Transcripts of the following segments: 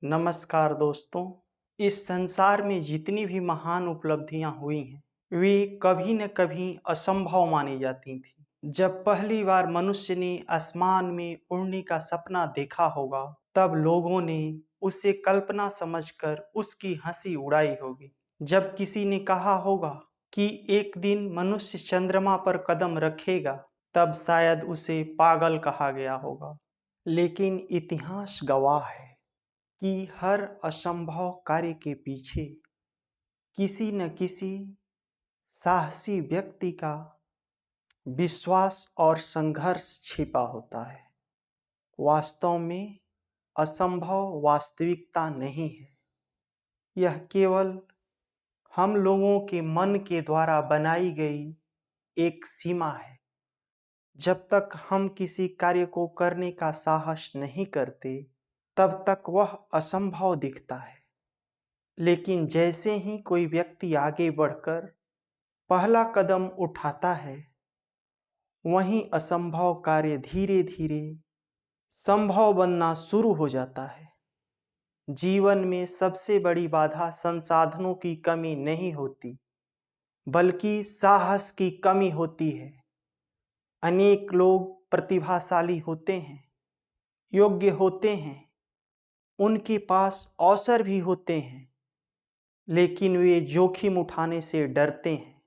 नमस्कार दोस्तों। इस संसार में जितनी भी महान उपलब्धियां हुई हैं वे कभी न कभी असंभव मानी जाती थी। जब पहली बार मनुष्य ने आसमान में उड़ने का सपना देखा होगा तब लोगों ने उसे कल्पना समझकर उसकी हंसी उड़ाई होगी। जब किसी ने कहा होगा कि एक दिन मनुष्य चंद्रमा पर कदम रखेगा तब शायद उसे पागल कहा गया होगा। लेकिन इतिहास गवाह है कि हर असंभव कार्य के पीछे किसी न किसी साहसी व्यक्ति का विश्वास और संघर्ष छिपा होता है। वास्तव में असंभव वास्तविकता नहीं है, यह केवल हम लोगों के मन के द्वारा बनाई गई एक सीमा है। जब तक हम किसी कार्य को करने का साहस नहीं करते तब तक वह असंभव दिखता है। लेकिन जैसे ही कोई व्यक्ति आगे बढ़कर पहला कदम उठाता है वहीं असंभव कार्य धीरे धीरे संभव बनना शुरू हो जाता है। जीवन में सबसे बड़ी बाधा संसाधनों की कमी नहीं होती बल्कि साहस की कमी होती है। अनेक लोग प्रतिभाशाली होते हैं, योग्य होते हैं, उनके पास अवसर भी होते हैं, लेकिन वे जोखिम उठाने से डरते हैं।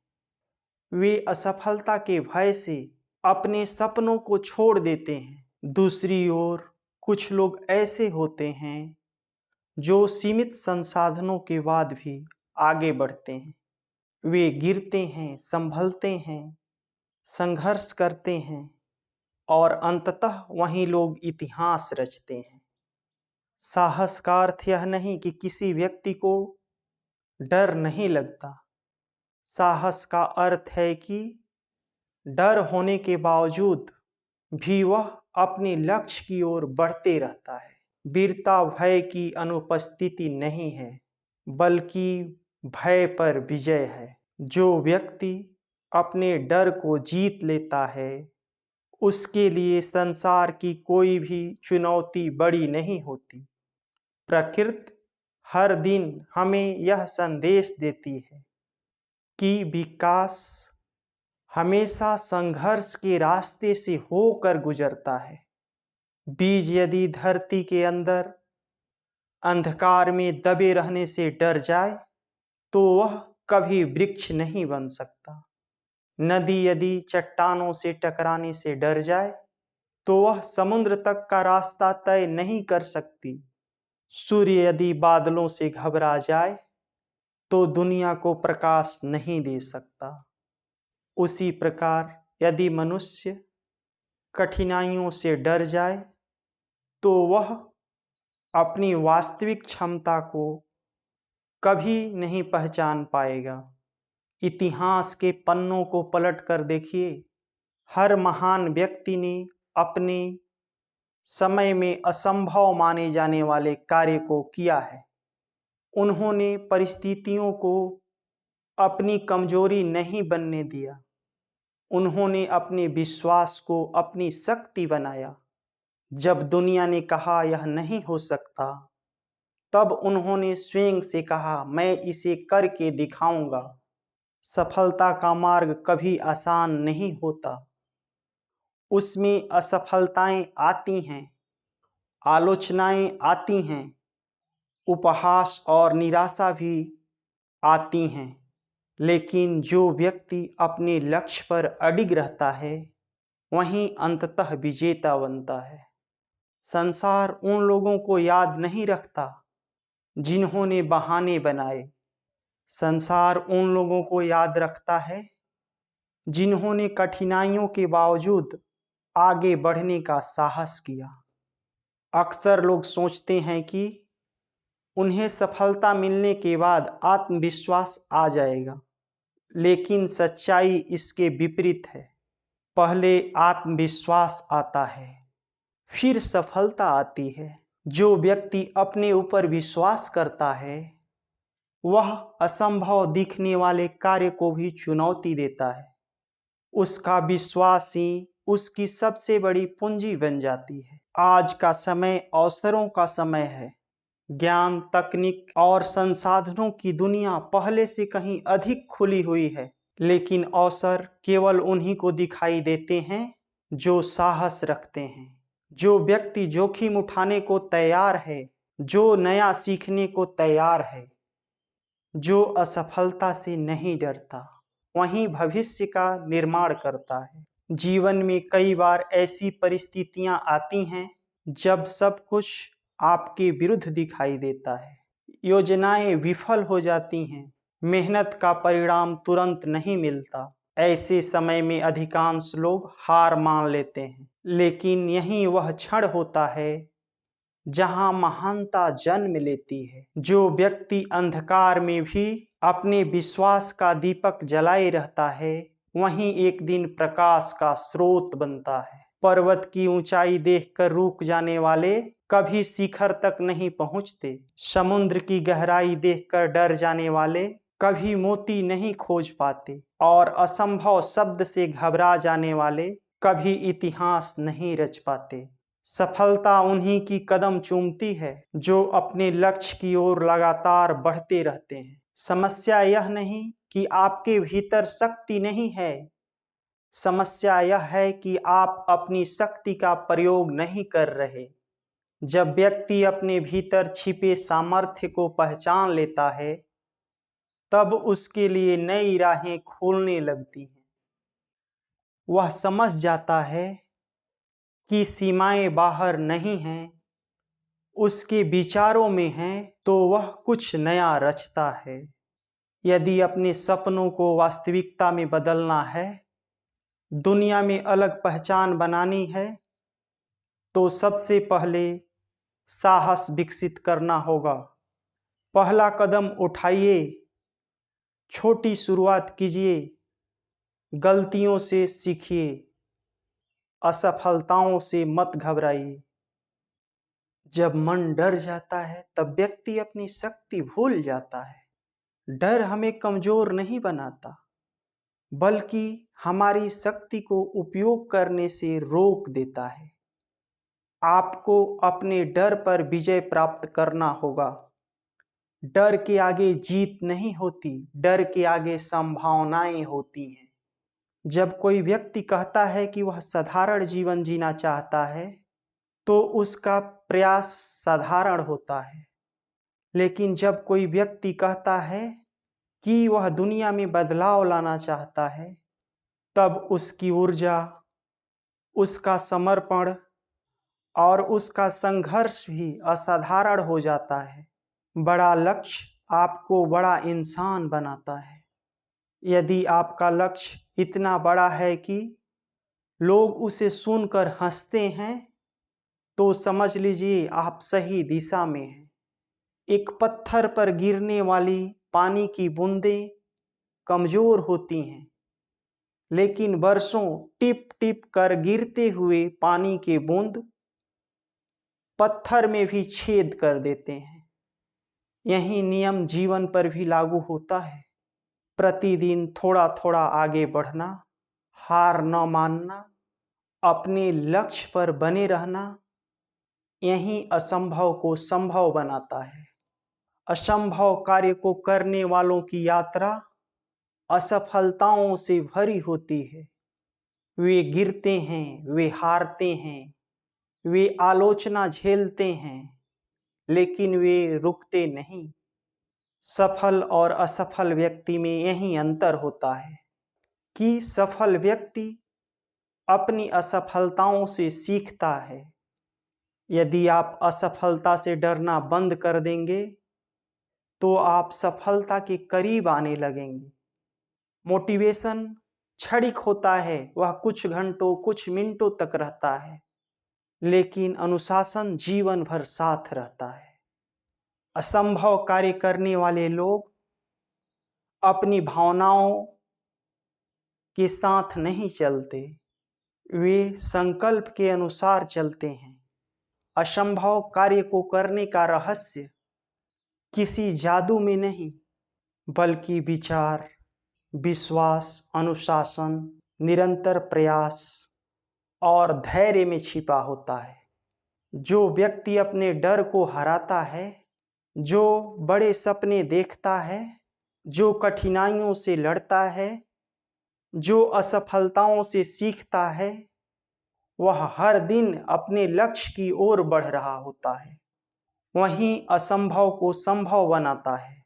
वे असफलता के भय से अपने सपनों को छोड़ देते हैं। दूसरी ओर कुछ लोग ऐसे होते हैं जो सीमित संसाधनों के बाद भी आगे बढ़ते हैं। वे गिरते हैं, संभलते हैं, संघर्ष करते हैं और अंततः वही लोग इतिहास रचते हैं। साहस का अर्थ यह नहीं कि किसी व्यक्ति को डर नहीं लगता। साहस का अर्थ है कि डर होने के बावजूद भी वह अपने लक्ष्य की ओर बढ़ते रहता है। वीरता भय की अनुपस्थिति नहीं है बल्कि भय पर विजय है। जो व्यक्ति अपने डर को जीत लेता है उसके लिए संसार की कोई भी चुनौती बड़ी नहीं होती। प्रकृति हर दिन हमें यह संदेश देती है कि विकास हमेशा संघर्ष के रास्ते से होकर गुजरता है। बीज यदि धरती के अंदर अंधकार में दबे रहने से डर जाए तो वह कभी वृक्ष नहीं बन सकता। नदी यदि चट्टानों से टकराने से डर जाए तो वह समुद्र तक का रास्ता तय नहीं कर सकती। सूर्य यदि बादलों से घबरा जाए तो दुनिया को प्रकाश नहीं दे सकता। उसी प्रकार यदि मनुष्य कठिनाइयों से डर जाए तो वह अपनी वास्तविक क्षमता को कभी नहीं पहचान पाएगा। इतिहास के पन्नों को पलट कर देखिए, हर महान व्यक्ति ने अपने समय में असंभव माने जाने वाले कार्य को किया है। उन्होंने परिस्थितियों को अपनी कमजोरी नहीं बनने दिया। उन्होंने अपने विश्वास को अपनी शक्ति बनाया। जब दुनिया ने कहा यह नहीं हो सकता तब उन्होंने स्वयं से कहा मैं इसे करके दिखाऊंगा। सफलता का मार्ग कभी आसान नहीं होता। उसमें असफलताएं आती हैं, आलोचनाएं आती हैं, उपहास और निराशा भी आती हैं। लेकिन जो व्यक्ति अपने लक्ष्य पर अडिग रहता है वहीं अंततः विजेता बनता है। संसार उन लोगों को याद नहीं रखता जिन्होंने बहाने बनाए। संसार उन लोगों को याद रखता है जिन्होंने कठिनाइयों के बावजूद आगे बढ़ने का साहस किया। अक्सर लोग सोचते हैं कि उन्हें सफलता मिलने के बाद आत्मविश्वास आ जाएगा, लेकिन सच्चाई इसके विपरीत है। पहले आत्मविश्वास आता है, फिर सफलता आती है। जो व्यक्ति अपने ऊपर विश्वास करता है वह असंभव दिखने वाले कार्य को भी चुनौती देता है। उसका विश्वास ही उसकी सबसे बड़ी पूंजी बन जाती है। आज का समय अवसरों का समय है। ज्ञान, तकनीक और संसाधनों की दुनिया पहले से कहीं अधिक खुली हुई है, लेकिन अवसर केवल उन्हीं को दिखाई देते हैं जो साहस रखते हैं। जो व्यक्ति जोखिम उठाने को तैयार है, जो नया सीखने को तैयार है, जो असफलता से नहीं डरता, वही भविष्य का निर्माण करता है। जीवन में कई बार ऐसी परिस्थितियां आती हैं जब सब कुछ आपके विरुद्ध दिखाई देता है। योजनाएं विफल हो जाती हैं, मेहनत का परिणाम तुरंत नहीं मिलता। ऐसे समय में अधिकांश लोग हार मान लेते हैं, लेकिन यही वह क्षण होता है जहां महानता जन्म लेती है। जो व्यक्ति अंधकार में भी अपने विश्वास का दीपक जलाए रहता है, वहीं एक दिन प्रकाश का स्रोत बनता है। पर्वत की ऊंचाई देखकर रुक जाने वाले कभी शिखर तक नहीं पहुंचते। समुद्र की गहराई देखकर डर जाने वाले कभी मोती नहीं खोज पाते, और असंभव शब्द से घबरा जाने वाले कभी इतिहास नहीं रच पाते। सफलता उन्हीं की कदम चूमती है जो अपने लक्ष्य की ओर लगातार बढ़ते रहते हैं। समस्या यह नहीं कि आपके भीतर शक्ति नहीं है, समस्या यह है कि आप अपनी शक्ति का प्रयोग नहीं कर रहे। जब व्यक्ति अपने भीतर छिपे सामर्थ्य को पहचान लेता है, तब उसके लिए नई राहें खुलने लगती हैं। वह समझ जाता है कि सीमाएं बाहर नहीं हैं, उसके विचारों में हैं, तो वह कुछ नया रचता है। यदि अपने सपनों को वास्तविकता में बदलना है, दुनिया में अलग पहचान बनानी है, तो सबसे पहले साहस विकसित करना होगा। पहला कदम उठाइए, छोटी शुरुआत कीजिए, गलतियों से सीखिए, असफलताओं से मत घबराइए। जब मन डर जाता है, तब व्यक्ति अपनी शक्ति भूल जाता है। डर हमें कमजोर नहीं बनाता, बल्कि हमारी शक्ति को उपयोग करने से रोक देता है। आपको अपने डर पर विजय प्राप्त करना होगा। डर के आगे जीत नहीं होती, डर के आगे संभावनाएं होती हैं। जब कोई व्यक्ति कहता है कि वह साधारण जीवन जीना चाहता है, तो उसका प्रयास साधारण होता है। लेकिन जब कोई व्यक्ति कहता है कि वह दुनिया में बदलाव लाना चाहता है, तब उसकी ऊर्जा, उसका समर्पण और उसका संघर्ष भी असाधारण हो जाता है। बड़ा लक्ष्य आपको बड़ा इंसान बनाता है। यदि आपका लक्ष्य इतना बड़ा है कि लोग उसे सुनकर हंसते हैं, तो समझ लीजिए आप सही दिशा में हैं। एक पत्थर पर गिरने वाली पानी की बूंदें कमजोर होती हैं, लेकिन बरसों टिप टिप कर गिरते हुए पानी के बूंद पत्थर में भी छेद कर देते हैं। यही नियम जीवन पर भी लागू होता है। प्रतिदिन थोड़ा थोड़ा आगे बढ़ना, हार न मानना, अपने लक्ष्य पर बने रहना, यही असंभव को संभव बनाता है। असंभव कार्य को करने वालों की यात्रा असफलताओं से भरी होती है। वे गिरते हैं, वे हारते हैं, वे आलोचना झेलते हैं, लेकिन वे रुकते नहीं। सफल और असफल व्यक्ति में यही अंतर होता है कि सफल व्यक्ति अपनी असफलताओं से सीखता है। यदि आप असफलता से डरना बंद कर देंगे, तो आप सफलता के करीब आने लगेंगे। मोटिवेशन क्षणिक होता है, वह कुछ घंटों, कुछ मिनटों तक रहता है, लेकिन अनुशासन जीवन भर साथ रहता है। असंभव कार्य करने वाले लोग अपनी भावनाओं के साथ नहीं चलते, वे संकल्प के अनुसार चलते हैं। असंभव कार्य को करने का रहस्य किसी जादू में नहीं, बल्कि विचार, विश्वास, अनुशासन, निरंतर प्रयास और धैर्य में छिपा होता है। जो व्यक्ति अपने डर को हराता है, जो बड़े सपने देखता है, जो कठिनाइयों से लड़ता है, जो असफलताओं से सीखता है, वह हर दिन अपने लक्ष्य की ओर बढ़ रहा होता है। वहीं असंभव को संभव बनाता है।